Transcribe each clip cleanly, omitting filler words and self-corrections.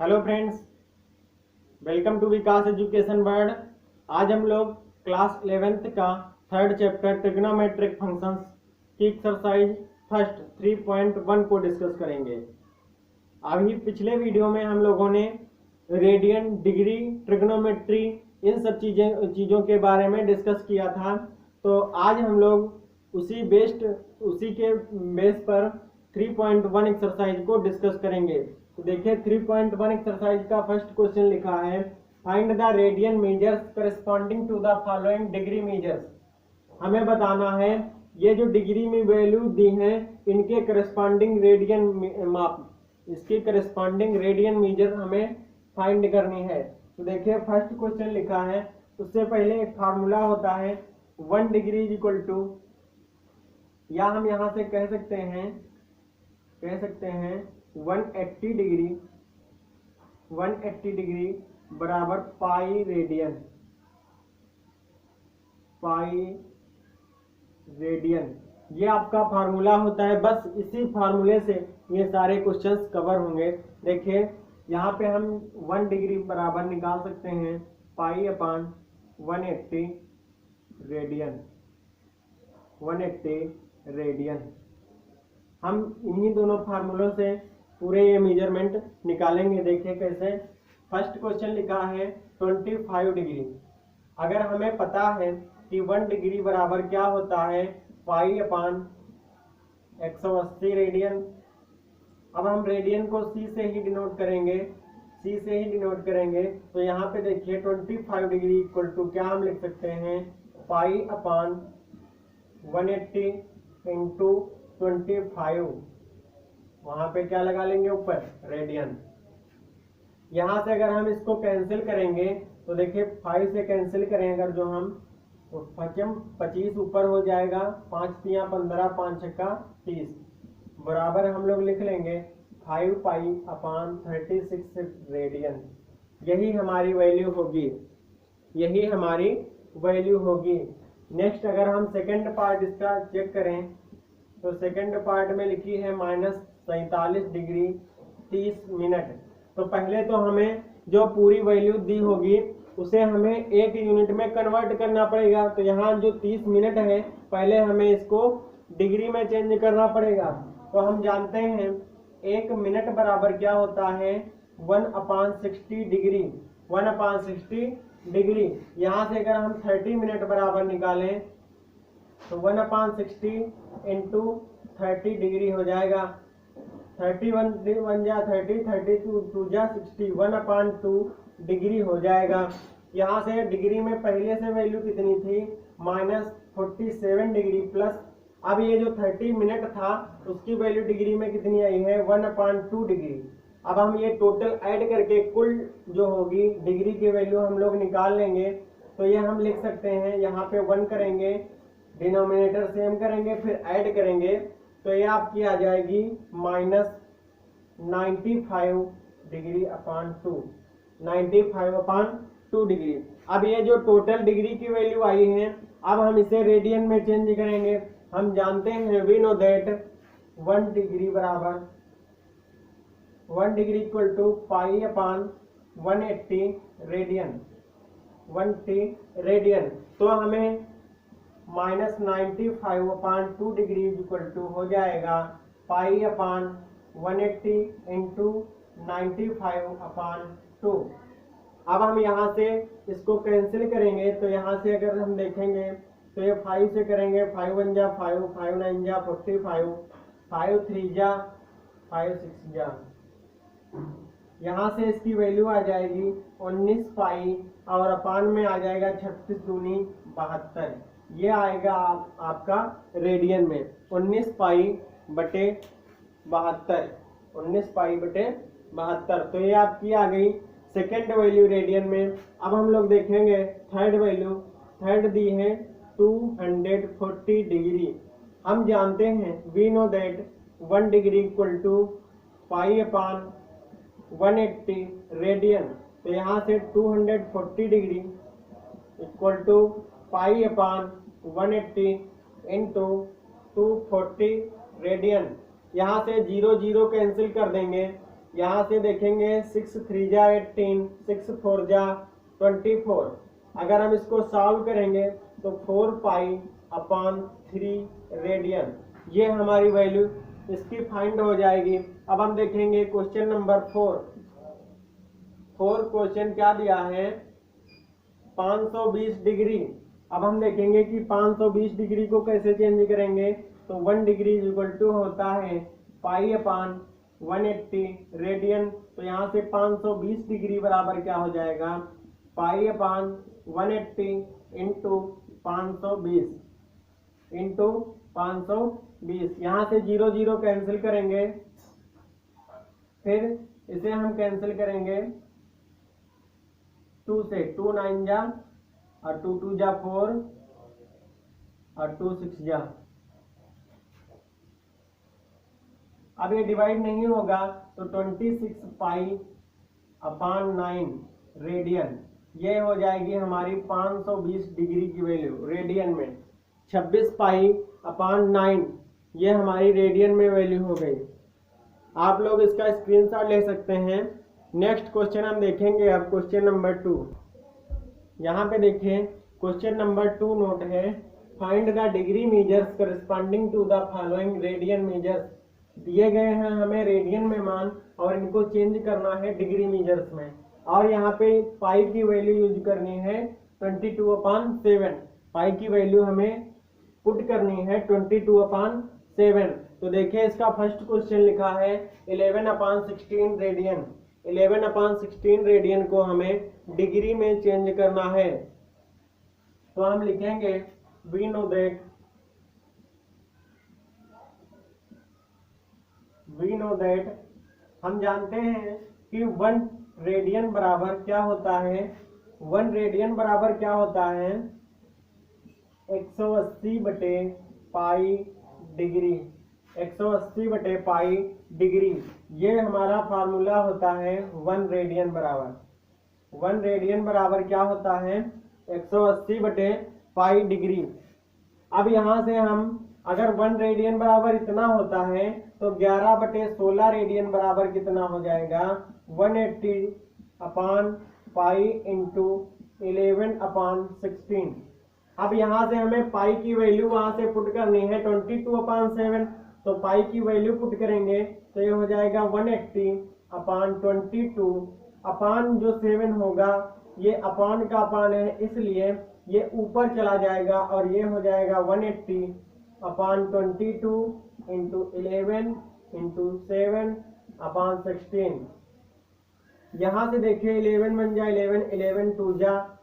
Hello friends, welcome to Vikas education world. आज हम लोग क्लास 11th का थर्ड चैप्टर ट्रिग्नोमेट्रिक फंक्शंस की एक्सरसाइज फर्स्ट 3.1 को डिस्कस करेंगे। अभी पिछले वीडियो में हम लोगों ने रेडियन, डिग्री, ट्रिग्नोमेट्री इन सब चीज़ों के बारे में डिस्कस किया था। तो आज हम लोग उसी के बेस पर 3.1 एक्सरसाइज को डिस्कस करेंगे। तो देखिए 3.1 एक्सरसाइज का फर्स्ट क्वेश्चन लिखा है, find the radian measures corresponding to the following degree measures. हमें बताना है ये जो डिग्री में वैल्यू दी हैं इनके करस्पॉन्डिंग रेडियन माप, इसकी करस्पॉन्डिंग रेडियन मेजर हमें फाइंड करनी है। तो देखिए फर्स्ट क्वेश्चन लिखा है, उससे पहले एक फार्मूला होता है 1 डिग्री इज इक्वल टू, या हम यहाँ से कह सकते हैं 180 डिग्री बराबर पाई रेडियन। ये आपका फार्मूला होता है। बस इसी फार्मूले से ये सारे क्वेश्चंस कवर होंगे। देखिए यहाँ पे हम 1 डिग्री बराबर निकाल सकते हैं पाई अपान 180 रेडियन। हम इन्हीं दोनों फार्मूलों से पूरे ये मेजरमेंट निकालेंगे। देखिए कैसे। फर्स्ट क्वेश्चन लिखा है 25 डिग्री। अगर हमें पता है कि 1 डिग्री बराबर क्या होता है, पाई अपान 180 रेडियन। अब हम रेडियन को सी से ही डिनोट करेंगे। तो यहाँ पे देखिए 25 डिग्री इक्वल टू क्या हम लिख सकते हैं, पाई अपान 180 इंटू 25, वहां पे क्या लगा लेंगे ऊपर, रेडियन। यहां से अगर हम इसको कैंसिल करेंगे तो देखिए 5 से कैंसिल करें अगर जो हम, तो 25 ऊपर हो जाएगा, 5 तियां 15, 5 छक्का 30, बराबर हम लोग लिख लेंगे 5 पाई अपान 36 रेडियन। यही हमारी वैल्यू होगी। नेक्स्ट अगर हम सेकेंड पार्ट इसका चेक करें तो सेकेंड पार्ट में लिखी है -47 डिग्री 30 मिनट। तो पहले तो हमें जो पूरी वैल्यू दी होगी उसे हमें एक यूनिट में कन्वर्ट करना पड़ेगा। तो यहाँ जो 30 मिनट है पहले हमें इसको डिग्री में चेंज करना पड़ेगा। तो हम जानते हैं 1 मिनट बराबर क्या होता है, 1/60 डिग्री। यहाँ से अगर हम 30 मिनट बराबर निकालें तो 1/60 इंटू 30 डिग्री हो जाएगा। 31 1 जा 30, 32 2 जा 60, 1/2 डिग्री हो जाएगा। यहाँ से डिग्री में पहले से वैल्यू कितनी थी, -47 डिग्री प्लस अब ये जो 30 मिनट था उसकी वैल्यू डिग्री में कितनी आई है, 1/2 डिग्री। अब हम ये टोटल ऐड करके कुल जो होगी डिग्री की वैल्यू हम लोग निकाल लेंगे। तो ये हम लिख सकते हैं, यहाँ पे 1 करेंगे, डिनोमिनेटर सेम करेंगे, फिर ऐड करेंगे तो ये आपकी आ जाएगी -95 डिग्री अपान 2 डिग्री। अब ये जो टोटल डिग्री की वैल्यू आई है अब हम इसे रेडियन में चेंज करेंगे। हम जानते हैं we know that 1 degree equal to pi upon 180 radian. तो हमें -95/2 डिग्री इक्वल टू हो जाएगा पाई अपान 180 इंटू 95/2। अब हम यहाँ से इसको कैंसिल करेंगे तो यहाँ से अगर हम देखेंगे तो ये 5 से करेंगे, 5 1 जा 5, 5 9 जा 45, 5 3 जा 5 6 जा, यहाँ से इसकी वैल्यू आ जाएगी 19 पाई और अपान में आ जाएगा 36 दूनी 72। ये आएगा आपका रेडियन में 19 पाई बटे 72। तो ये आपकी आ गई सेकेंड वैल्यू रेडियन में। अब हम लोग देखेंगे थर्ड दी है 240 डिग्री। हम जानते हैं we know that 1 degree equal to pi upon 180 radian. तो यहाँ से 240 degree equal to pi upon 180 into 240 radian. यहाँ से 0 0 कैंसिल कर देंगे यहाँ से देखेंगे 6 3 जा 18, 6 4 जा 24। अगर हम इसको सॉल्व करेंगे तो 4 पाई अपॉन 3 रेडियन, ये हमारी वैल्यू इसकी फाइंड हो जाएगी। अब हम देखेंगे क्वेश्चन नंबर 4। क्वेश्चन क्या दिया है, 520 डिग्री। अब हम देखेंगे कि 520 डिग्री को कैसे चेंज करेंगे। तो 1 डिग्री इज इक्वल टू होता है पाई अपॉन 180 रेडियन। तो यहाँ से 520 डिग्री बराबर क्या हो जाएगा, पाई अपॉन 180 इंटू 520। यहाँ से 0 0 कैंसिल करेंगे, फिर इसे हम कैंसिल करेंगे 2 से, 2 9 जा और 2 2 जा 4 और 2 6 जा। अब ये डिवाइड नहीं होगा तो 26 पाई अपॉन 9 रेडियन, ये हो जाएगी हमारी 520 डिग्री की वैल्यू रेडियन में। 26 पाई अपॉन 9 ये हमारी रेडियन में वैल्यू हो गई। आप लोग इसका स्क्रीनशॉट ले सकते हैं। नेक्स्ट क्वेश्चन हम देखेंगे अब क्वेश्चन नंबर 2। यहाँ पे देखिए क्वेश्चन नंबर 2 नोट है, find the degree measures corresponding to the following radian measures. दिए गए हैं हमें रेडियन में मान और इनको चेंज करना है डिग्री मेजर्स में। और यहाँ पे पाई की वैल्यू यूज करनी है 22/7। पाई की वैल्यू हमें पुट करनी है 22/7। तो देखिए इसका फर्स्ट क्वेश्चन लिखा है 11/16 रेडियन। 11/16 रेडियन को हमें डिग्री में चेंज करना है। तो हम लिखेंगे वी नो दैट हम जानते हैं कि 1 रेडियन बराबर क्या होता है। 1 रेडियन बराबर क्या होता है, 180/पाई डिग्री। 180/पाई डिग्री, ये हमारा फार्मूला होता है 1 रेडियन बराबर। 1 रेडियन बराबर क्या होता है, 180/पाई डिग्री। अब यहाँ से हम अगर 1 रेडियन बराबर इतना होता है तो 11/16 रेडियन बराबर कितना हो जाएगा, 180/पाई इंटू 11/16। अब यहाँ से हमें पाई की वैल्यू वहां से पुट करनी है 22/7। तो पाई की वैल्यू पुट करेंगे तो ये हो जाएगा 180/22। अपान जो 7 होगा ये अपान का अपान है, इसलिए ये ऊपर चला जाएगा और ये हो जाएगा 180/22 इंटू 11 इंटू 7/16। यहाँ से देखिए 11 बन जाए 11, 11 2 जा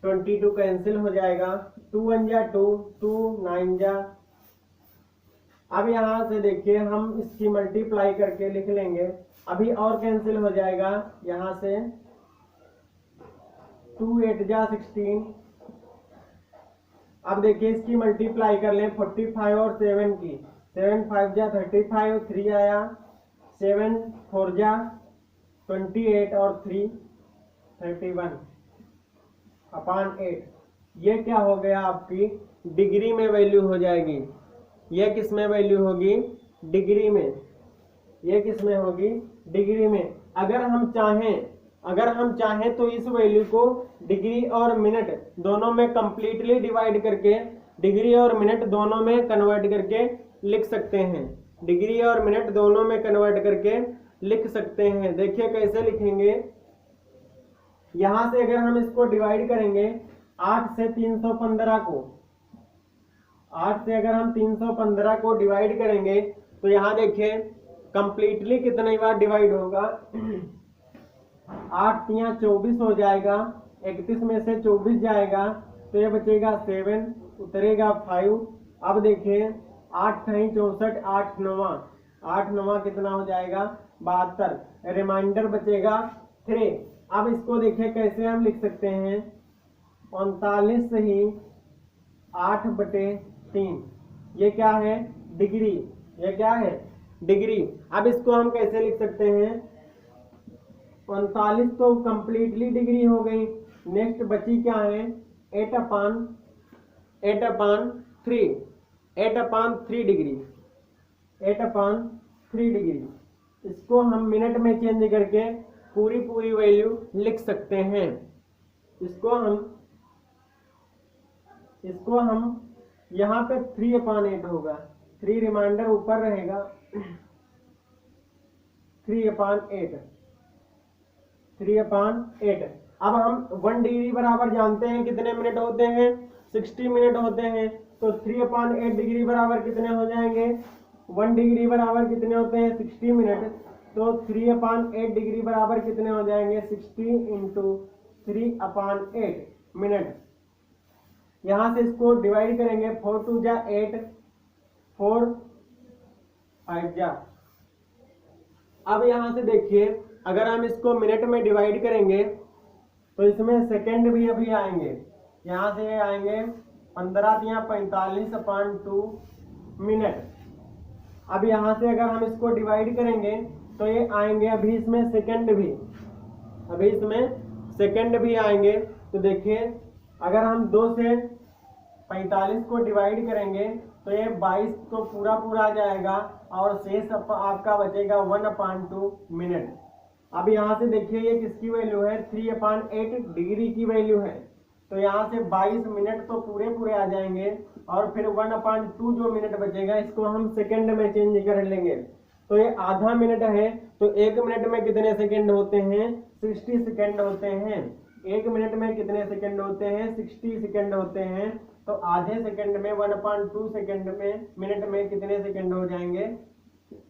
22 कैंसिल हो जाएगा, 2 1 जा 2, 2 9 जा। अब यहाँ से देखिए हम इसकी मल्टीप्लाई करके लिख लेंगे, अभी और कैंसिल हो जाएगा। यहाँ से 2 8 जा 16। अब देखिए इसकी मल्टीप्लाई कर लें 45 और 7 की, 7 5 जा 35, 3 आया, 7 4 जा 28 और 3 31/8। ये क्या हो गया, आपकी डिग्री में वैल्यू हो जाएगी। ये किस में वैल्यू होगी, डिग्री में। ये किस में होगी, डिग्री में। अगर हम चाहें तो इस वैल्यू को डिग्री और मिनट दोनों में कंप्लीटली डिवाइड करके, डिग्री और मिनट दोनों में कन्वर्ट करके लिख सकते हैं। डिग्री और मिनट दोनों में कन्वर्ट करके लिख सकते हैं। देखिए कैसे लिखेंगे। यहां से अगर हम इसको डिवाइड करेंगे 8 से 315 को, 8 से अगर हम 315 को डिवाइड करेंगे तो यहाँ देखिए कंप्लीटली कितनी बार डिवाइड होगा, 8 तियां 24 हो जाएगा, 31 में से 24 जाएगा तो ये बचेगा 7, उतरेगा 5। अब देखिए 8 × 64, 8 9 कितना हो जाएगा, 72। रिमाइंडर बचेगा 3। अब इसको देखिए कैसे हम लिख सकते हैं, 39 ही 8/3। ये क्या है, डिग्री। ये क्या है, डिग्री। अब इसको हम कैसे लिख सकते हैं, 39 तो कंप्लीटली डिग्री हो गई। नेक्स्ट बची क्या है, 8/3 डिग्री, 8/3 डिग्री। इसको हम मिनट में चेंज करके पूरी पूरी वैल्यू लिख सकते हैं। इसको हम यहाँ पे 3/8 होगा, 3 रिमाइंडर ऊपर रहेगा, 3/8। अब हम 1 डिग्री बराबर जानते हैं कितने मिनट होते हैं, 60 मिनट होते हैं। तो 3/8 डिग्री बराबर कितने हो जाएंगे, 1 डिग्री बराबर कितने होते हैं, 60 मिनट। तो 3/8 डिग्री बराबर कितने हो जाएंगे, 60 इंटू 3/8 मिनट। यहां से इसको डिवाइड करेंगे, 4 2 जा 8, 4 5 जा। अब यहां से देखिए, अगर हम इसको मिनट में डिवाइड करेंगे तो इसमें सेकंड भी अभी आएंगे। यहां से आएंगे 15 या 45/2 मिनट। अब यहां से अगर हम इसको डिवाइड करेंगे तो ये आएंगे अभी इसमें सेकंड भी आएंगे। तो देखिए, अगर हम 2 से 45 को डिवाइड करेंगे तो ये 22 तो पूरा आ जाएगा और शेष आपका बचेगा 1/2 मिनट। अब यहाँ से देखिए ये किसकी वैल्यू है, 3/8 डिग्री की वैल्यू है। तो यहाँ से 22 मिनट तो पूरे आ जाएंगे और फिर 1/2 जो मिनट बचेगा इसको हम सेकंड में चेंज कर लेंगे। तो ये आधा मिनट है, तो 1 मिनट में कितने सेकंड होते हैं, 60 सेकंड होते हैं। 1 मिनट में कितने सेकंड होते हैं, 60 सेकंड होते हैं। तो आधे सेकंड में 1/2 सेकंड में मिनट में कितने सेकंड हो जाएंगे,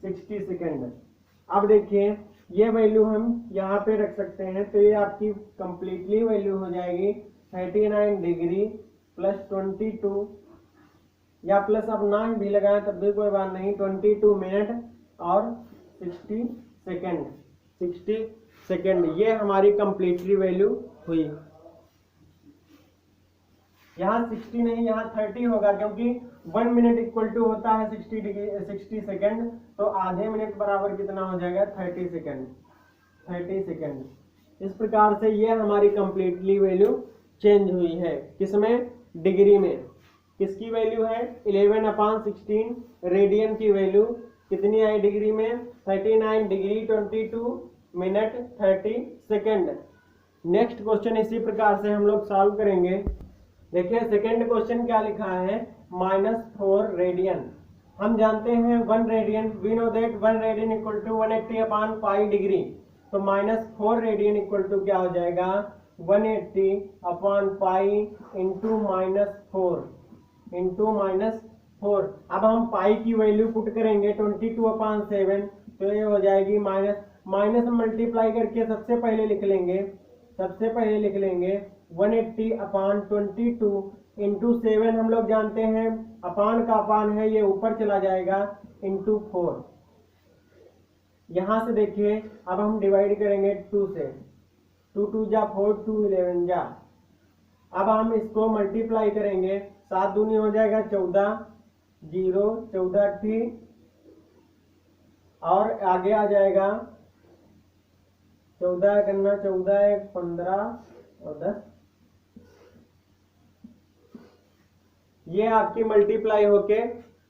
60 सेकंड। अब देखिए ये वैल्यू हम यहाँ पे रख सकते हैं। तो ये आपकी कंप्लीटली वैल्यू हो जाएगी 39 डिग्री प्लस 22, या प्लस अब ना भी लगाएं तब भी कोई बात नहीं, 22 मिनट और 60 सेकंड। ये हमारी कंप्लीटली वैल्यू हुई। यहाँ 60 नहीं, यहाँ 30 होगा, क्योंकि 1 मिनट इक्वल टू होता है 60 सेकंड। तो आधे मिनट बराबर कितना हो जाएगा, 30 सेकंड। इस प्रकार से ये हमारी कंप्लीटली वैल्यू चेंज हुई है। किसमें, डिग्री में। किसकी वैल्यू है, 11/16 रेडियन की वैल्यू कितनी आई डिग्री में, 39 degree 22 minute 30 second. Next question इसी प्रकार से हम लोग सॉल्व करेंगे। देखिए सेकंड क्वेश्चन क्या लिखा है, -4 रेडियन। हम जानते हैं 1 radian, we know that 1 radian equal to 180/π degree. तो -4 रेडियन इक्वल टू क्या हो जाएगा, 180/π इंटू -4। अब हम पाई की वैल्यू पुट करेंगे 22/7। तो ये हो जाएगी माइनस मल्टीप्लाई करके सबसे पहले लिख लेंगे 180/22 इंटू 7। हम लोग जानते हैं अपान का अपान है, ये ऊपर चला जाएगा, इंटू 4। यहां से देखिए अब हम डिवाइड करेंगे 2 से, 2 2 जा 4, 2 11 जा। अब हम इसको मल्टीप्लाई करेंगे, 7 दूनी हो जाएगा 14, 0 14 ठीक, और आगे आ जाएगा 14 करना, 14 1 15 और 10। ये आपकी मल्टीप्लाई होके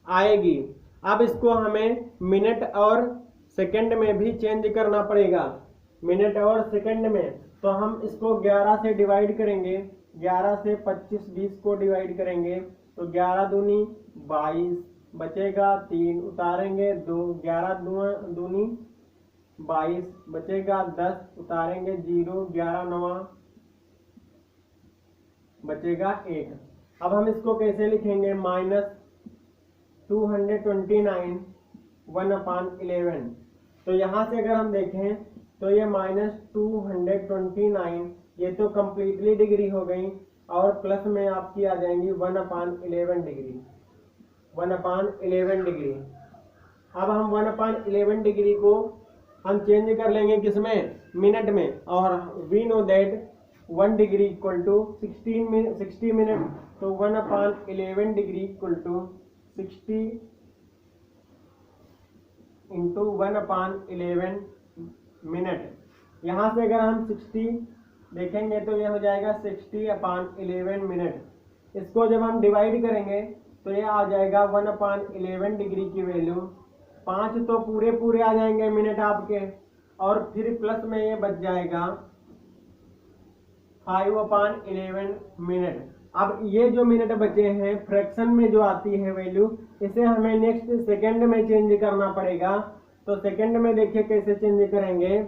आएगी। अब इसको हमें मिनट और सेकंड में भी चेंज करना पड़ेगा, मिनट और सेकंड में। तो हम इसको 11 से डिवाइड करेंगे, 11 से 25 20 को डिवाइड करेंगे। तो 11 दूनी 22 बचेगा, 3 उतारेंगे 2, 11 दूनी 22 बचेगा, 10 उतारेंगे 0, 11 9 बचेगा 1। अब हम इसको कैसे लिखेंगे, -229 1/11। तो यहां से अगर हम देखें तो ये -229 ये तो कंप्लीटली डिग्री हो गई, और प्लस में आपकी आ जाएंगी 1/11 डिग्री, 1/11 डिग्री। अब हम 1/11 डिग्री को हम चेंज कर लेंगे किसमें, मिनट में। और we know that 1 degree equal to 60 minute. तो 1/11 degree equal to 60 into 1/11 minute. यहाँ से अगर हम 60 देखेंगे तो यह हो जाएगा 60/11 मिनट। इसको जब हम डिवाइड करेंगे तो यह आ जाएगा 1/11 डिग्री की वैल्यू 5 तो पूरे पूरे आ जाएंगे मिनट आपके, और फिर प्लस में ये बच जाएगा 5/11 मिनट। अब ये जो मिनट बचे हैं फ्रैक्शन में जो आती है वैल्यू, इसे हमें नेक्स्ट सेकंड में चेंज करना पड़ेगा। तो सेकंड में देखिए कैसे चेंज करेंगे।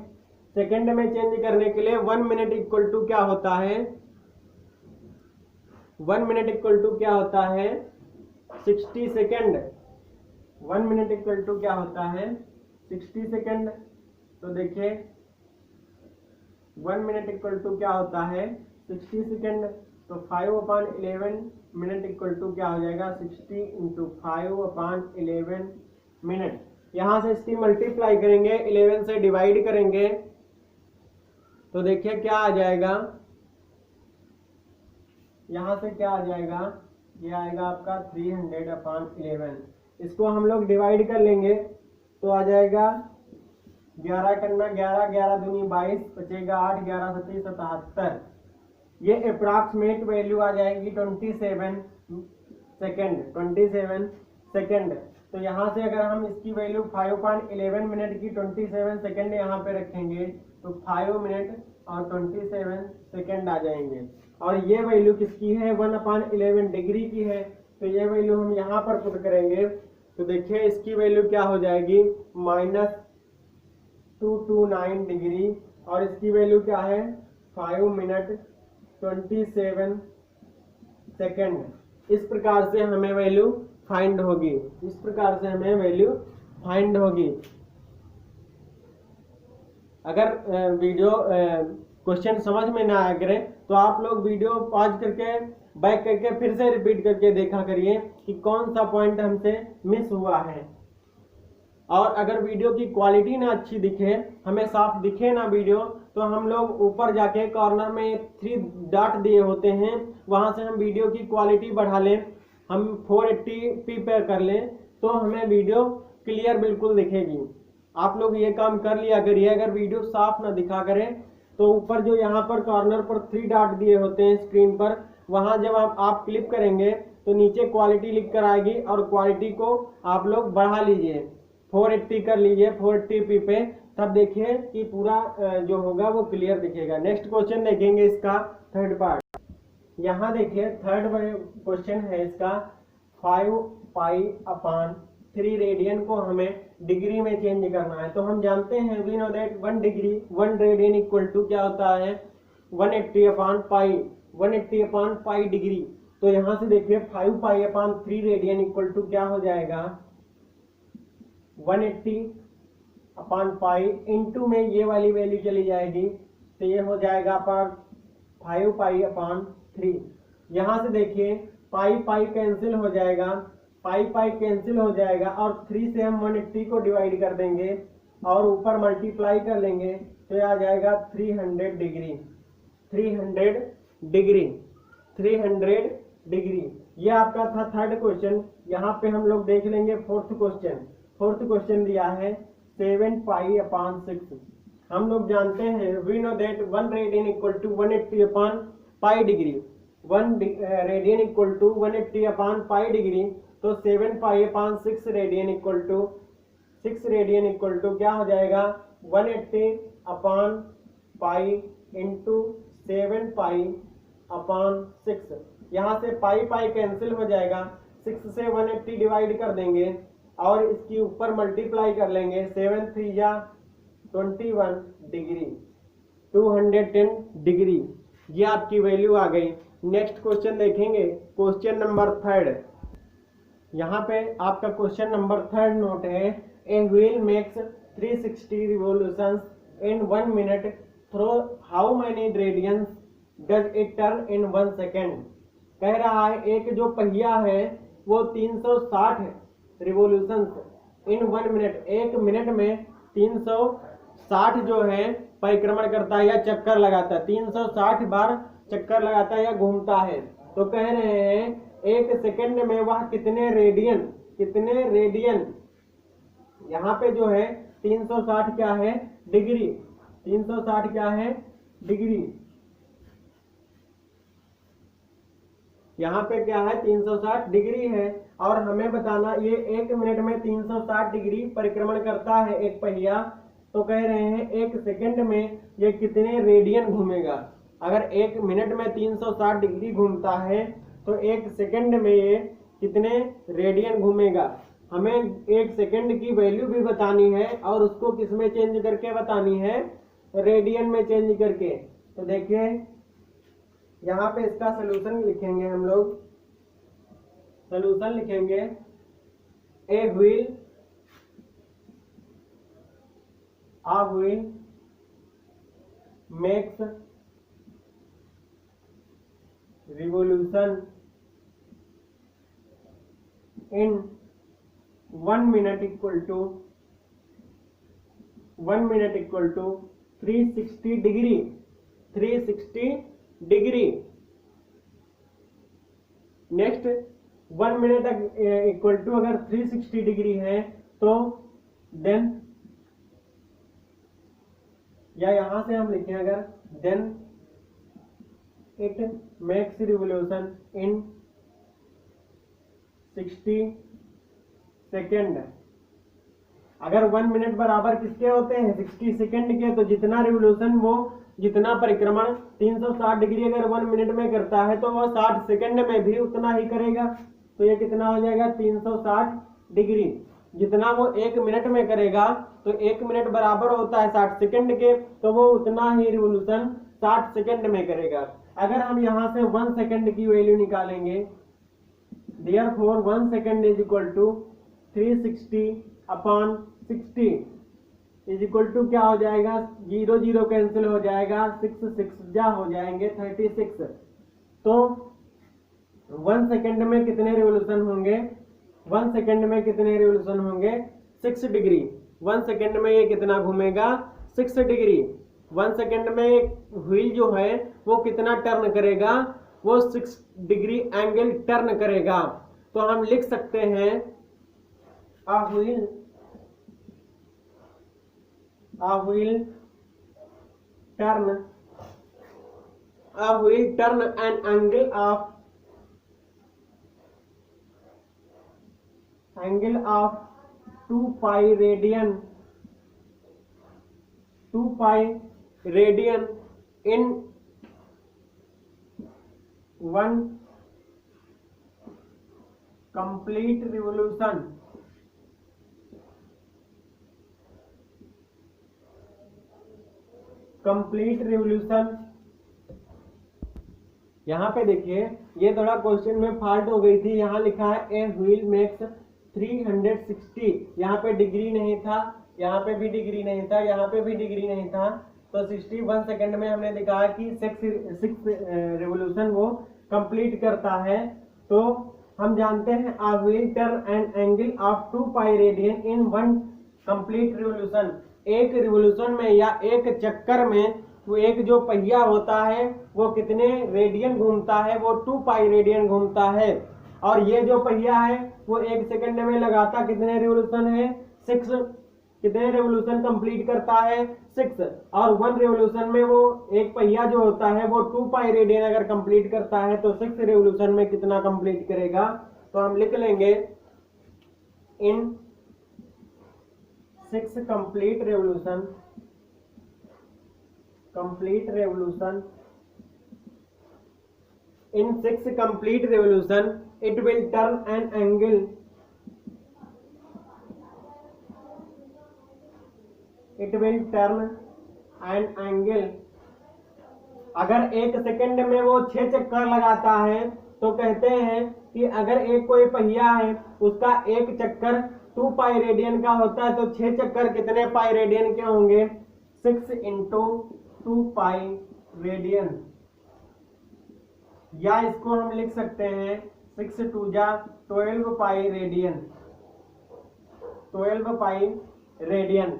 सेकंड में चेंज करने के लिए 1 मिनट इक्वल टू क्या होता है, 1 मिनट इक्वल टू क्या होता है 60 सेकंड। 1 मिनट इक्वल टू क्या होता है 60 सेकंड। तो देखिए 1 मिनट इक्वल टू क्या होता है 60 सेकंड। तो 5/11 मिनट इक्वल टू क्या हो जाएगा 60 × 5/11 मिनट। यहां से इसकी मल्टीप्लाई करेंगे, 11 से डिवाइड करेंगे, तो देखिए क्या आ जाएगा, यहां से क्या आ जाएगा, ये आएगा आपका 300/11। इसको हम लोग डिवाइड कर लेंगे तो आ जाएगा 11 करना, 11 11 दूनी 22, बचेगा 8, 11 सती 77। ये अप्रॉक्सीमेट वैल्यू आ जाएगी 27 सेकेंड, 27 सेकेंड। तो यहाँ से अगर हम इसकी वैल्यू 5/11 मिनट की 27 सेकेंड यहाँ पे रखेंगे तो 5 मिनट और 27 सेकेंड आ जाएंगे। और ये वैल्यू किसकी है 1/11 डिग्री की है। तो ये वैल्यू हम यहाँ पर पुट करेंगे तो देखिए इसकी वैल्यू क्या हो जाएगी -229 डिग्री, और इसकी वैल्यू क्या है 5 मिनट 27 सेकेंड। इस प्रकार से हमें वैल्यू फाइंड होगी, इस प्रकार से हमें वैल्यू फाइंड होगी। अगर वीडियो क्वेश्चन समझ में ना आया करें तो आप लोग वीडियो पॉज करके बैक करके फिर से रिपीट करके देखा करिए कि कौन सा पॉइंट हमसे मिस हुआ है। और अगर वीडियो की क्वालिटी ना अच्छी दिखे, हमें साफ दिखे ना वीडियो, तो हम लोग ऊपर जाके कॉर्नर में 3 डॉट दिए होते हैं, वहां से हम वीडियो की क्वालिटी बढ़ा लें, हम 480p पे कर लें तो हमें वीडियो क्लियर बिल्कुल दिखेगी। आप लोग ये काम कर लिया करिए। अगर वीडियो साफ ना दिखा करें तो ऊपर जो यहाँ पर कॉर्नर पर 3 डॉट दिए होते हैं स्क्रीन पर, वहां जब आप क्लिक करेंगे तो नीचे क्वालिटी लिख कर आएगी, और क्वालिटी को आप लोग बढ़ा लीजिए, 480 कर लीजिए 480p पे, तब देखिए कि पूरा जो होगा वो क्लियर दिखेगा। नेक्स्ट क्वेश्चन देखेंगे इसका थर्ड पार्ट। यहाँ देखिए थर्ड क्वेश्चन है इसका 5π/3 रेडियन को हमें डिग्री में चेंज करना है। तो हम जानते हैं we know that 1 radian equal to क्या होता है 180/π, 180/π डिग्री। तो यहाँ से देखिए 5π/3 रेडियन इक्वल टू क्या हो जाएगा 180/π, इंटू में ये वाली वैल्यू चली जाएगी तो ये हो जाएगा पर 5π/3। यहाँ से देखिए पाई कैंसिल हो जाएगा, पाई कैंसिल हो जाएगा, और 3 से हम 180 को डिवाइड कर देंगे और ऊपर मल्टीप्लाई कर लेंगे तो ये आ जाएगा 300 डिग्री, 300 डिग्री, 300 डिग्री। ये आपका था थर्ड क्वेश्चन। यहाँ पे हम लोग देख लेंगे फोर्थ क्वेश्चन। फोर्थ क्वेश्चन दिया है 7π/6। हम लोग जानते हैं we know that 1 radian equal to 180/π degree, 1 radian equal to 180/π degree. तो 7π/6 radian equal to 6 radian equal to क्या हो जाएगा 180/π इंटू 7π/6। यहाँ से पाई कैंसिल हो जाएगा, 6 से 180 डिवाइड कर देंगे और इसकी ऊपर मल्टीप्लाई कर लेंगे, 7 3 या 21 डिग्री, 210 डिग्री। ये आपकी वैल्यू आ गई। नेक्स्ट क्वेश्चन देखेंगे, क्वेश्चन नंबर थर्ड। यहाँ पे आपका क्वेश्चन नंबर थर्ड नोट है, a wheel makes 360 revolutions in 1 minute through how many radians does it turn in 1 second. कह रहा है एक जो पहिया है वो 360 रिवॉल्यूशंस इन 1 मिनट, 1 मिनट में 360 जो है परिक्रमण करता है या चक्कर लगाता है, 360 बार चक्कर लगाता है या घूमता है। तो कह रहे हैं एक सेकंड में वह कितने रेडियन, यहाँ पे जो है 360 क्या है डिग्री, 360 क्या है डिग्री, यहाँ पे क्या है 360 डिग्री है। और हमें बताना ये 1 मिनट में 360 डिग्री परिक्रमण करता है एक पहिया, तो कह रहे हैं 1 सेकंड में ये कितने रेडियन घूमेगा। अगर 1 मिनट में 360 डिग्री घूमता है तो 1 सेकंड में ये कितने रेडियन घूमेगा। हमें 1 सेकंड की वैल्यू भी बतानी है और उसको किस में चेंज करके बतानी है, रेडियन में चेंज करके। तो देखिए यहाँ पे इसका सोल्यूशन लिखेंगे हम लोग। सोल्यूशन लिखेंगे a wheel makes revolution in 1 minute equal to 360 degree। Next 1 minute equal to अगर 360 डिग्री है तो देन, या यहां से हम लिखें अगर then it makes revolution in 60 second. अगर 1 मिनट बराबर किसके होते हैं, 60 सेकेंड के, तो जितना रिवोल्यूशन वो जितना परिक्रमण 360 डिग्री अगर 1 मिनट में करता है तो वो 60 सेकेंड में भी उतना ही करेगा। तो ये कितना हो जाएगा, 360 डिग्री। जितना वो 1 मिनट में करेगा तो 1 मिनट बराबर होता है 60 सेकेंड के, तो वो उतना ही रिवोल्यूशन 60 सेकेंड में करेगा। अगर हम यहाँ से 1 सेकेंड की वैल्यू निकालेंगे, therefore 1 second is equal to 360 upon 60 is equal to क्या हो जाएगा, 0 0 कैंसिल हो जाएगा, 6 6 जा हो जाएंगे 36। तो 1 सेकेंड में कितने रिवोल्यूशन होंगे, 1 सेकेंड में कितने रिवोल्यूशन होंगे, 6 डिग्री। 1 सेकेंड में ये कितना घूमेगा, 6 डिग्री। 1 सेकेंड में व्हील जो है वो कितना टर्न करेगा, वो 6 डिग्री एंगल टर्न करेगा। तो हम लिख सकते हैं a wheel turn an angle of 2 pi radian in 1 complete revolution। यहाँ पे देखिए ये थोड़ा क्वेश्चन में फॉल्ट हो गई थी। यहाँ लिखा है ए व्हील मेक्स 360, यहाँ पे डिग्री नहीं था, यहाँ पे भी डिग्री नहीं था, यहाँ पे भी डिग्री नहीं था। तो 61 सेकंड में हमने दिखाया कि 6 रिवोल्यूशन वो कंप्लीट करता है। तो हम जानते हैं a wheel turn an angle of 2 pi radian in 1 complete revolution. एक रिवोल्यूशन में या एक चक्कर में वो एक जो पहिया होता है वो कितने रेडियन घूमता है, वो 2 पाई रेडियन घूमता है। और ये जो पहिया है वो 1 सेकंड में लगाता कितने रिवोल्यूशन है, 6। कितने रिवोल्यूशन कंप्लीट करता है, 6। और 1 रिवोल्यूशन में वो एक पहिया जो होता है वो 2 पाई रेडियन अगर कंप्लीट करता है तो 6 रिवोल्यूशन में कितना कंप्लीट करेगा। तो हम लिख लेंगे इन 6 complete revolution in 6 complete revolution it will turn an angle अगर 1 सेकंड में वो 6 चक्कर लगाता है तो कहते हैं कि अगर एक कोई पहिया है उसका एक चक्कर 2 पाई रेडियन का होता है तो 6 चक्कर कितने पाई रेडियन के होंगे, 6 × 2 पाई रेडियन। या इसको हम लिख सकते हैं 6 2 जा 12 पाई रेडियन, 12 पाई रेडियन।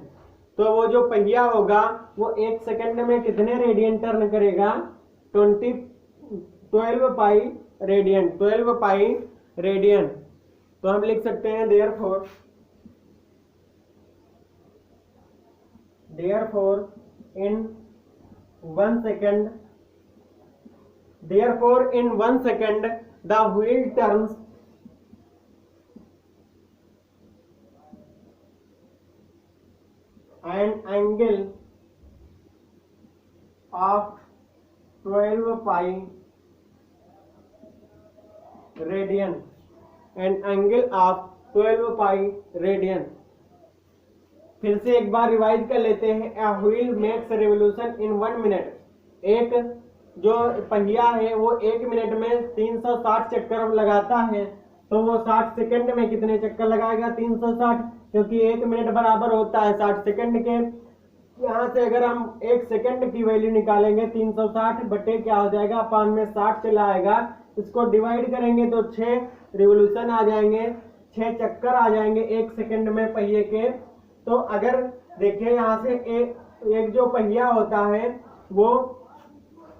तो वो जो पहिया होगा वो 1 सेकंड में कितने रेडियन टर्न करेगा, 12 पाई रेडियन, 12 पाई रेडियन। तो हम लिख सकते हैं therefore in 1 second the wheel turns N angle of 12 pi radian, N angle of 12 pi radian. फिर से एक बार रिवाइज कर लेते हैं। A wheel makes revolution in 1 minute, एक जो पहिया है वो 1 मिनट में 360 चक्कर लगाता है, तो वो 60 सेकंड में कितने चक्कर लगाएगा? 360, क्योंकि 1 मिनट बराबर होता है 60 सेकंड के। यहाँ से अगर हम 1 सेकंड की वैल्यू निकालेंगे 360 बटे क्या हो जाएगा, अपान में 60 चला आएगा, इसको डिवाइड करेंगे तो 6 रिवोल्यूशन आ जाएंगे, 6 चक्कर आ जाएंगे 1 सेकंड में पहिए के। तो अगर देखिए यहाँ से एक जो पहिया होता है वो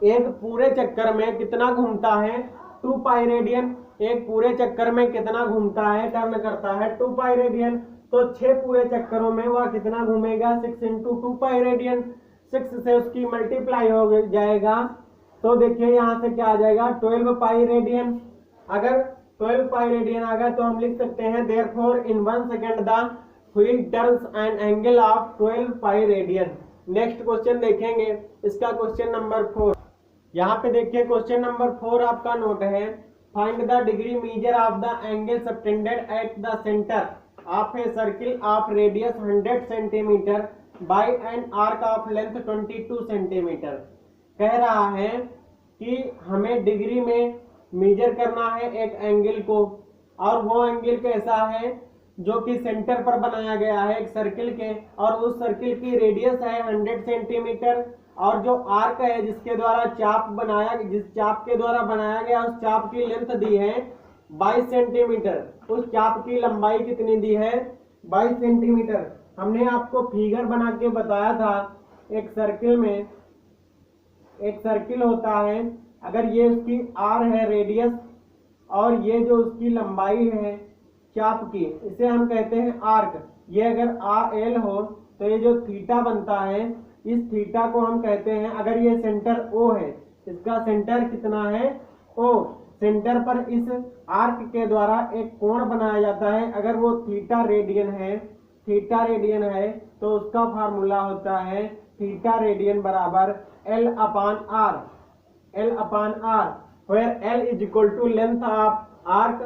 एक पूरे चक्कर में कितना घूमता है? 2 पाई रेडियन। एक पूरे चक्कर में कितना घूमता है, टर्न करता है? 2 पाई रेडियन। तो 6 पूरे चक्करों में वह कितना घूमेगा? 6 इंटू 2 पाई रेडियन। 6 से उसकी मल्टीप्लाई हो जाएगा, तो देखिए यहाँ से क्या आ जाएगा? 12 पाई रेडियन। अगर 12 पाई रेडियन आ गया तो हम लिख सकते हैं therefore in 1 second the wheel turns N angle of 12 pi radian. Next question देखेंगे, इसका क्वेश्चन नंबर 4। यहाँ पे देखिए क्वेश्चन नंबर 4 आपका नोट है, find the degree measure of the angle subtended at the centre of a circle of radius 100 centimetre bye an arc of length 22 centimetre. कह रहा है कि हमें डिग्री में मेजर करना है एक एंगल को, और वो एंगल कैसा है? जो कि सेंटर पर बनाया गया है एक सर्किल के, और उस सर्किल की रेडियस है 100 सेंटीमीटर, और जो आर्क है जिसके द्वारा चाप बनाया, जिस चाप के द्वारा बनाया गया उस चाप की लेंथ दी है 22 सेंटीमीटर। उस चाप की लंबाई कितनी दी है? 22 सेंटीमीटर। हमने आपको फिगर बना के बताया था, एक सर्किल में एक सर्किल होता है, अगर ये उसकी आर है रेडियस, और ये जो उसकी लंबाई है चाप की, इसे हम कहते हैं आर्क। ये अगर आर एल हो तो ये जो थीटा बनता है, इस थीटा को हम कहते हैं, अगर ये सेंटर ओ है, इसका सेंटर कितना है? ओ। सेंटर पर इस आर्क के द्वारा एक कोण बनाया जाता है, अगर वो थीटा रेडियन है, थीटा रेडियन है तो उसका फार्मूला होता है थीटा रेडियन बराबर L upon R, L upon R, where L is equal to length of arc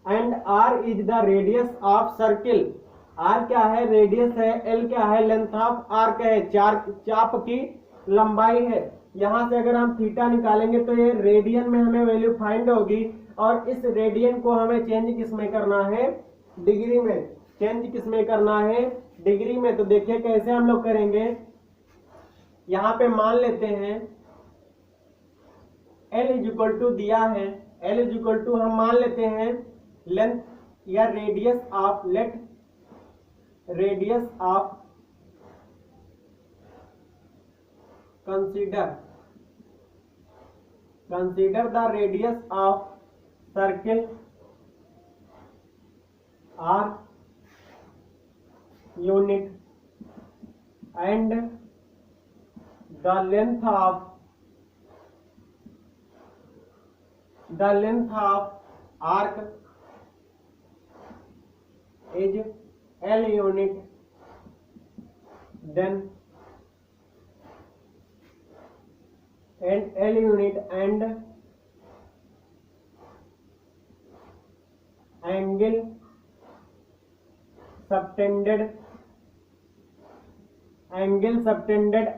and R is the radius of circle. R क्या है? रेडियस है। एल क्या है? लेंथ ऑफ आर्क है, चाप की लंबाई है। यहाँ से अगर हम थीटा निकालेंगे तो ये रेडियन में हमें वैल्यू फाइंड होगी, और इस रेडियन को हमें चेंज किस में करना है? डिग्री में। चेंज किस में करना है? डिग्री में। तो देखिए कैसे हम लोग करेंगे। यहाँ पे मान लेते हैं एल इज इक्वल टू दिया है, एल इज इक्वल टू हम मान लेते हैं लेंथ या radius of, let radius of, consider the radius of circle R unit and the length of arc is L unit, then and L unit and angle subtended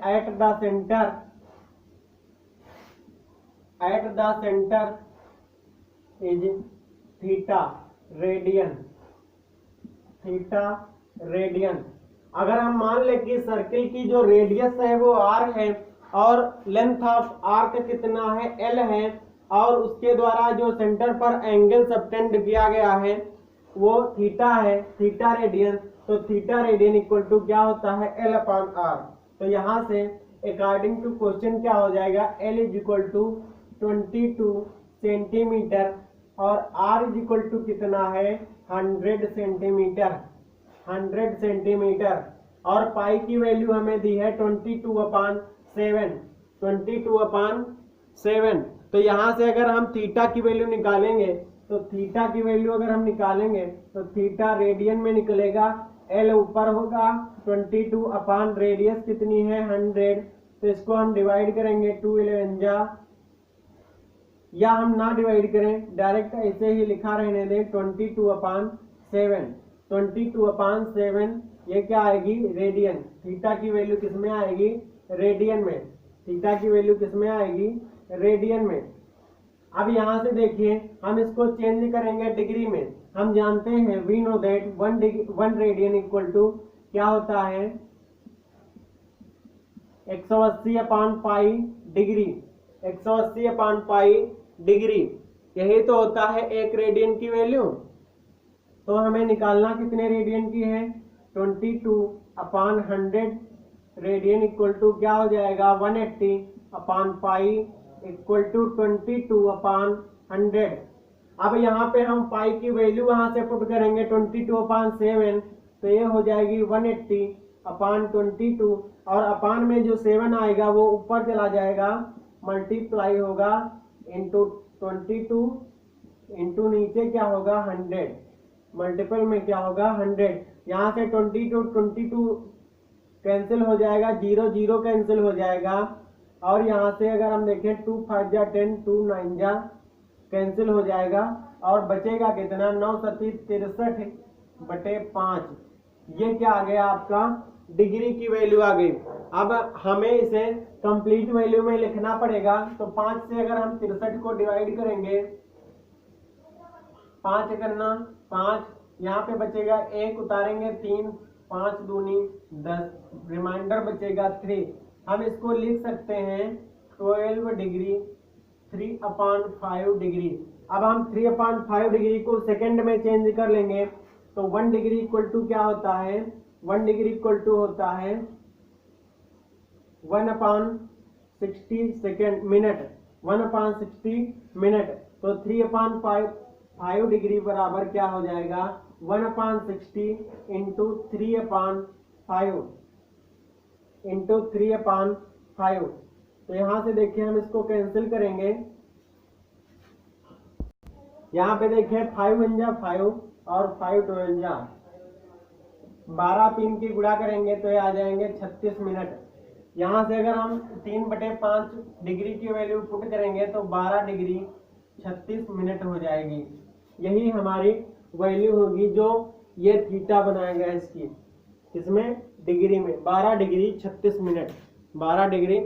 at the center is theta radian. अगर हम मान ले कि circle की जो radius है वो are है, और लेंथ ऑफ आर्क कितना है? एल है, और उसके द्वारा जो सेंटर पर एंगल सबटेंड किया गया है वो थीटा है, थीटा रेडियन। तो थीटा रेडियन इक्वल टू क्या होता है? L upon R. तो यहाँ से अकॉर्डिंग टू क्वेश्चन क्या हो जाएगा? L is equal to 22 centimetre, और आर इज इक्वल टू कितना है? 100 सेंटीमीटर, 100 सेंटीमीटर। और पाई की वैल्यू हमें दी है 22/7, 22/7। तो यहाँ से अगर हम थीटा की वैल्यू निकालेंगे, तो थीटा की वैल्यू अगर हम निकालेंगे तो थीटा रेडियन में निकलेगा, एल ऊपर होगा 22 अपान रेडियस कितनी है 100, तो इसको हम डिवाइड करेंगे 2 11 जा, या हम ना डिवाइड करें डायरेक्ट ऐसे ही लिखा रहने दें 22 अपान 7, 22 अपान 7 ये क्या आएगी रेडियन। थीटा की वैल्यू किस में आएगी रेडियन में, थीटा की वैल्यू किस में आएगी रेडियन में। अब यहां से देखिए हम इसको चेंज करेंगे डिग्री में। हम जानते हैं we know that 1 radian equal to क्या होता है 180 अपान पाई डिग्री, 180 अपान पाई डिग्री, यही तो होता है 1 रेडियन की वैल्यू। तो हमें निकालना कितने रेडियन की है 22 अपान 100 रेडियन इक्वल टू क्या हो जाएगा 180 अपान पाई इक्वल टू 22 अपान 100। अब यहाँ पे हम पाई की वैल्यू वहां से पुट करेंगे 22 अपान 7, तो ये हो जाएगी 180 अपान 22, और अपान में जो 7 आएगा वो ऊपर चला जाएगा, मल्टीप्लाई होगा इंटू 22 इंटू नीचे क्या होगा 100, मल्टीपल में क्या होगा 100। यहाँ से 22 कैंसिल हो जाएगा, 0 0 कैंसिल हो जाएगा, और यहाँ से अगर हम देखें 2 5 जा 10, 2 9 जा कैंसिल हो जाएगा, और बचेगा कितना 9 सती 63 बटे 5। ये क्या आ गया आपका डिग्री की वैल्यू आ गई। अब हमें इसे कंप्लीट वैल्यू में लिखना पड़ेगा, तो 5 से अगर हम 63 को डिवाइड करेंगे, 5 करना 5, यहाँ पे बचेगा 1 उतारेंगे 3, 5 दूनी 10, रिमाइंडर बचेगा 3। हम इसको लिख सकते हैं 12 डिग्री 3 अपान 5 डिग्री। अब हम 3 अपान 5 डिग्री को सेकेंड में चेंज कर लेंगे, तो 1 डिग्री इक्वल टू क्या होता है 1 डिग्री इक्वल टू होता है 1 अपान 60 सेकेंड मिनट, 1 अपान 60 मिनट। तो 3 अपान 5 डिग्री बराबर क्या हो जाएगा 1 अपान 60 इंटू 3 अपान 5 इंटू 3 अपान 5। तो यहां से देखिए हम इसको कैंसिल करेंगे, यहाँ पे देखिए 5 1 जा 5 और 5 2 जा 12, 3 की गुणा करेंगे तो ये आ जाएंगे 36 मिनट। यहाँ से अगर हम 3/5 डिग्री की वैल्यू पुट करेंगे तो 12 डिग्री 36 मिनट हो जाएगी। यही हमारी वैल्यू होगी जो ये थीटा बनाएगा इसकी, इसमें डिग्री में 12 degree 36 minute, 12 degree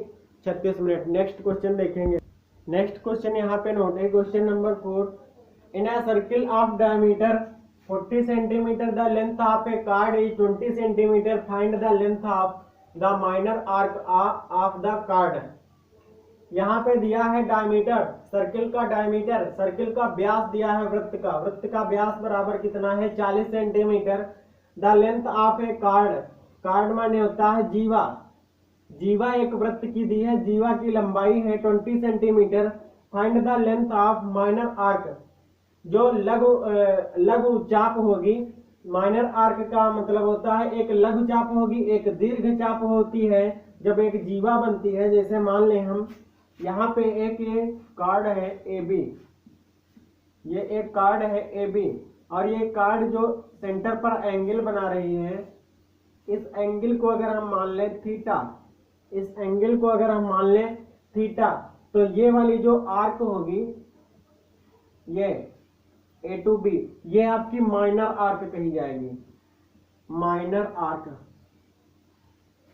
36 minute. Next question देखेंगे। नेक्स्ट क्वेश्चन यहाँ पे नोट है, question number 4। In a circle of diameter 40 centimeter, the length of a card is 20 centimeter. Find the length of the minor arc of the card. यहाँ पे दिया है diameter, circle का diameter, circle का व्यास दिया है वृत्त का, वृत्त का व्यास बराबर कितना है 40 centimetre. The length of A card, card माने होता है जीवा, जीवा एक वृत्त की दी है, जीवा की लंबाई है 20 centimetre. Find the length of minor arc, जो लघु चाप होगी, माइनर आर्क का मतलब होता है एक लघु चाप होगी, एक दीर्घ चाप होती है जब एक जीवा बनती है। जैसे मान लें हम यहाँ पे एक ये कार्ड है ए बी, ये एक कार्ड है ए बी, और ये कार्ड जो सेंटर पर एंगल बना रही है, इस एंगल को अगर हम मान लें थीटा, इस एंगल को अगर हम मान लें थीटा, तो ये वाली जो आर्क होगी ये ए टू बी, ये आपकी माइनर आर्क कही जाएगी, माइनर आर्क,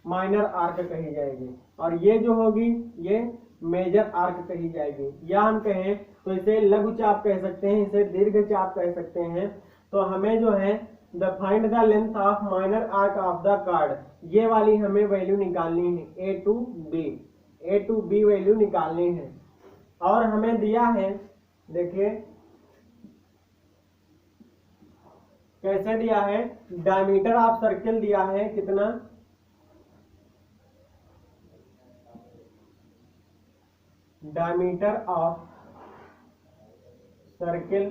माइनर आर्क कही जाएगी। और ये जो होगी ये मेजर आर्क कही जाएगी, या हम कहें तो इसे लघु चाप कह सकते हैं, इसे दीर्घ चाप कह सकते हैं। तो हमें जो है the find the length of minor arc of the chord, ये वाली हमें वैल्यू निकालनी है, A to B, A to B value निकालनी है। और हमें दिया है, देखिए कैसे दिया है, डायमीटर ऑफ सर्किल दिया है कितना, diameter of circle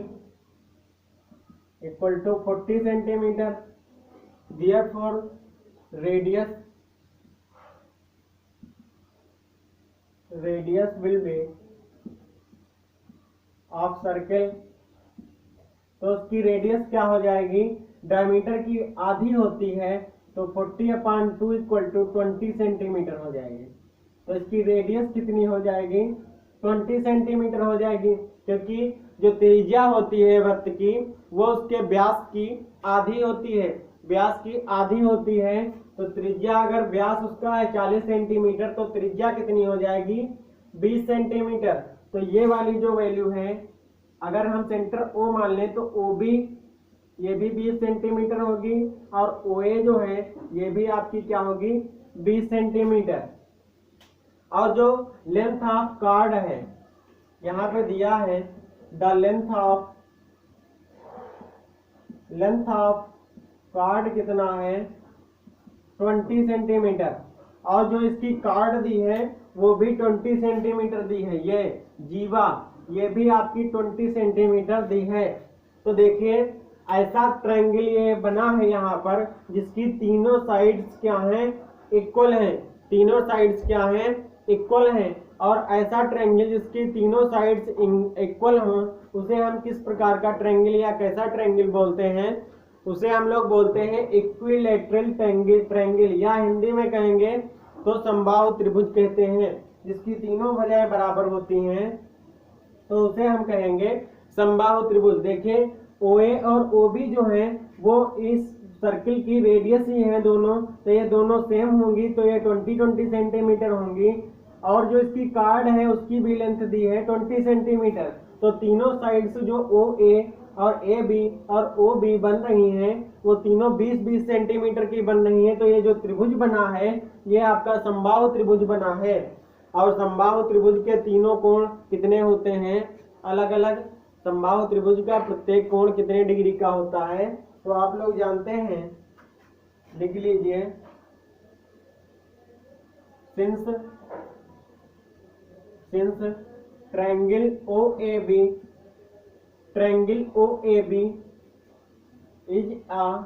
equal to 40 centimetre, therefore radius will be of circle, तो उसकी रेडियस क्या हो जाएगी डायमीटर की आधी होती है तो 40/2 इक्वल टू 20 सेंटीमीटर हो जाएगी। तो इसकी रेडियस कितनी हो जाएगी? 20 सेंटीमीटर हो जाएगी, क्योंकि जो त्रिज्या होती है वृत्त की वो उसके व्यास की आधी होती है। व्यास की आधी होती है तो त्रिज्या, अगर व्यास उसका है 40 सेंटीमीटर तो त्रिज्या कितनी हो जाएगी? 20 सेंटीमीटर। तो ये वाली जो वैल्यू है, अगर हम सेंटर O मान लें तो OB ये भी 20 सेंटीमीटर होगी और OA जो है ये भी आपकी क्या होगी? 20 सेंटीमीटर। और जो लेंथ ऑफ कार्ड है यहाँ पे दिया है, द लेंथ ऑफ कार्ड कितना है? 20 सेंटीमीटर। और जो इसकी कार्ड दी है वो भी 20 सेंटीमीटर दी है। ये जीवा ये भी आपकी 20 सेंटीमीटर दी है। तो देखिए ऐसा ट्रायंगल ये बना है यहाँ पर जिसकी तीनों साइड्स क्या हैं? इक्वल हैं। तीनों साइड्स क्या हैं? इक्वल हैं। और ऐसा ट्रायंगल जिसकी तीनों साइड्स इक्वल हों उसे हम किस प्रकार का ट्रायंगल या कैसा ट्रायंगल बोलते हैं? उसे हम लोग बोलते हैं इक्विलैटरल ट्रायंगल, या हिंदी में कहेंगे तो समबाहु त्रिभुज कहते हैं। जिसकी तीनों भुजाएं बराबर होती हैं तो उसे हम कहेंगे समबाहु त्रिभुज। देखिए OA और OB जो है वो इस सर्किल की रेडियस ही है दोनों, तो ये दोनों सेम होंगी तो ये 20 सेंटीमीटर होंगी। और जो इसकी कार्ड है उसकी भी लेंथ दी है 20 सेंटीमीटर। तो तीनों साइड्स जो OA और AB और OB बन रही हैं वो तीनों 20-20 सेंटीमीटर की बन रही हैं। तो ये जो त्रिभुज बना है ये आपका समबाहु त्रिभुज बना है। और समबाहु त्रिभुज के तीनों कोण कितने होते हैं? अलग अलग। समबाहु त्रिभुज का प्रत्येक कोण कितने डिग्री का होता है? तो आप लोग जानते हैं, लिख लीजिए। Since triangle OAB is a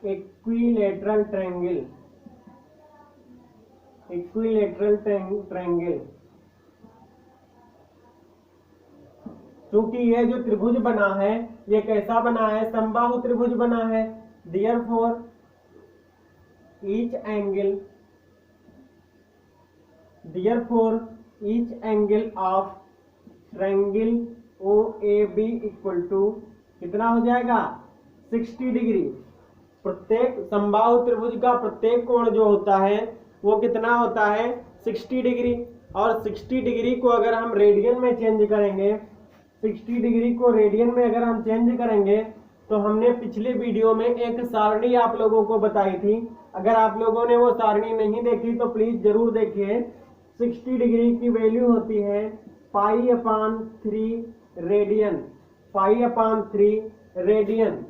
equilateral triangle. क्योंकि ये जो त्रिभुज बना है ये कैसा बना है? समबाहु त्रिभुज बना है। Therefore each angle of triangle OAB equal to कितना हो जाएगा? 60 डिग्री। प्रत्येक समबाहु त्रिभुज का प्रत्येक कोण जो होता है वो कितना होता है? 60 डिग्री। और 60 डिग्री को अगर हम रेडियन में चेंज करेंगे, 60 डिग्री को रेडियन में अगर हम चेंज करेंगे तो हमने पिछले वीडियो में एक सारणी आप लोगों को बताई थी। अगर आप लोगों ने वो सारणी नहीं देखी तो प्लीज जरूर देखिए। 60 डिग्री की वैल्यू होती है π/3 रेडियन। π/3 रेडियन।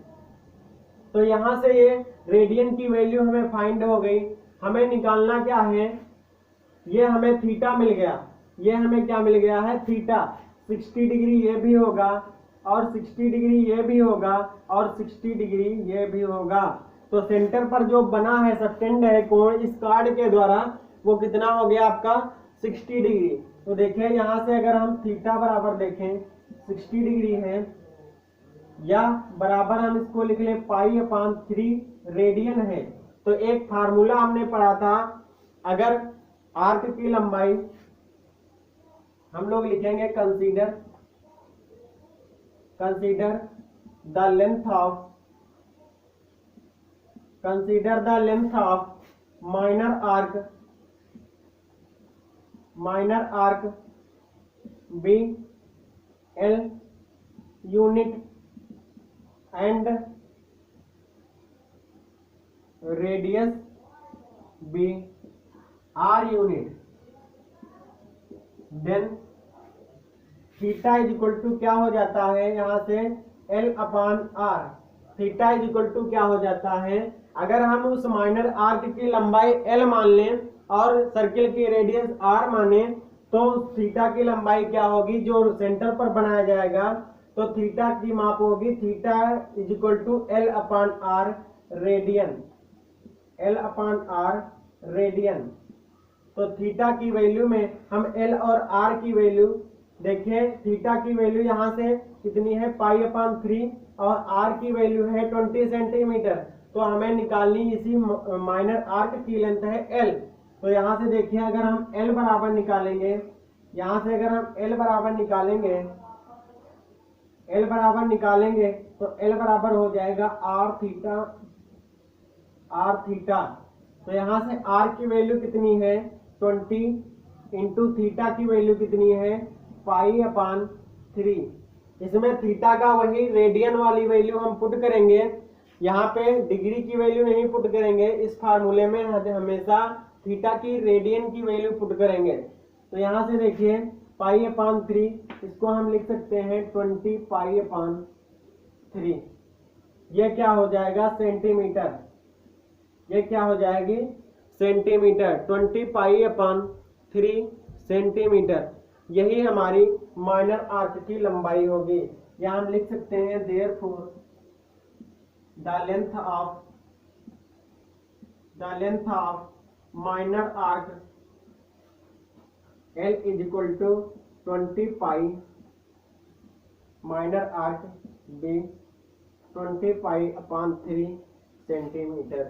तो यहां से ये रेडियन की वैल्यू हमें फाइंड हो गई। हमें निकालना क्या है? ये हमें थीटा मिल गया। ये हमें क्या मिल गया है? थीटा। 60 डिग्री ये भी होगा और 60 डिग्री ये भी होगा और 60 डिग्री ये भी होगा। तो सेंटर पर जो बना है सबटेंड है कोण इस कार्ड के द्वारा वो कितना हो गया आपका? 60 डिग्री। तो देखिए यहाँ से अगर हम थीटा बराबर देखें 60 डिग्री है, या बराबर हम इसको लिख ले π/3 रेडियन है। तो एक फार्मूला हमने पढ़ा था, अगर आर्क की लंबाई हम लोग लिखेंगे consider the length of minor arc be L unit and radius be R unit. Then theta is equal to क्या हो जाता है? यहाँ से L/R। Theta is equal to क्या हो जाता है? अगर हम उस माइनर आर्क की लंबाई L मान लें और सर्किल की रेडियस R माने तो थीटा की लंबाई क्या होगी? जो सेंटर पर बनाया जाएगा तो थीटा की माप होगी theta is equal to L/R radian. तो थीटा की वैल्यू में हम L और R की वैल्यू देखिए थीटा की वैल्यू यहाँ से कितनी है π/3 और आर की वैल्यू है 20 सेंटीमीटर। तो हमें निकालनी इसी माइनर आर्क की लेंथ है एल। तो यहाँ से देखिए अगर हम एल बराबर निकालेंगे, यहाँ से अगर हम एल बराबर निकालेंगे तो एल बराबर हो जाएगा आर थीटा। तो यहाँ से आर की वैल्यू कितनी है 20 इंटू थीटा की वैल्यू कितनी है π/3। इसमें थीटा का वही रेडियन वाली वैल्यू हम पुट करेंगे, यहाँ पे डिग्री की वैल्यू नहीं पुट करेंगे। इस फार्मूले में हमेशा थीटा की रेडियन की वैल्यू पुट करेंगे। तो यहाँ से देखिए π/3 इसको हम लिख सकते हैं 20 π/3। ये क्या हो जाएगा सेंटीमीटर, ये क्या हो जाएगी सेंटीमीटर, 20 π/3 सेंटीमीटर। यही हमारी माइनर आर्क की लंबाई होगी। या हम लिख सकते हैं therefore the length of minor arc L is equal to 20 pi, minor arc B 20 π/3 centimetre,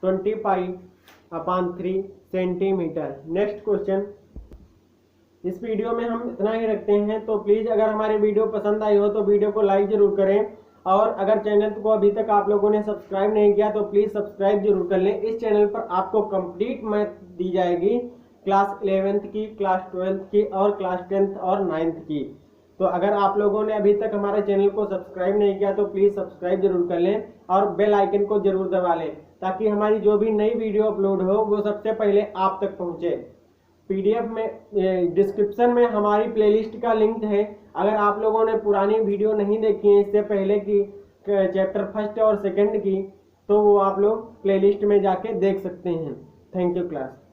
20 π/3 centimetre. Next question. इस वीडियो में हम इतना ही रखते हैं। तो प्लीज़ अगर हमारी वीडियो पसंद आई हो तो वीडियो को लाइक जरूर करें, और अगर चैनल को अभी तक आप लोगों ने सब्सक्राइब नहीं किया तो प्लीज़ सब्सक्राइब जरूर कर लें। इस चैनल पर आपको कंप्लीट मैथ दी जाएगी, क्लास 11th की, क्लास 12th की और क्लास 10th और 9th की। तो अगर आप लोगों ने अभी तक हमारे चैनल को सब्सक्राइब नहीं किया तो प्लीज़ सब्सक्राइब जरूर कर लें और बेल आइकन को जरूर दबा लें, ताकि हमारी जो भी नई वीडियो अपलोड हो वो सबसे पहले आप तक पहुँचे। PDF में डिस्क्रिप्शन में हमारी प्लेलिस्ट का लिंक है। अगर आप लोगों ने पुरानी वीडियो नहीं देखी है इससे पहले की चैप्टर 1 और 2 की, तो वो आप लोग प्लेलिस्ट में जाके देख सकते हैं। Thank you class.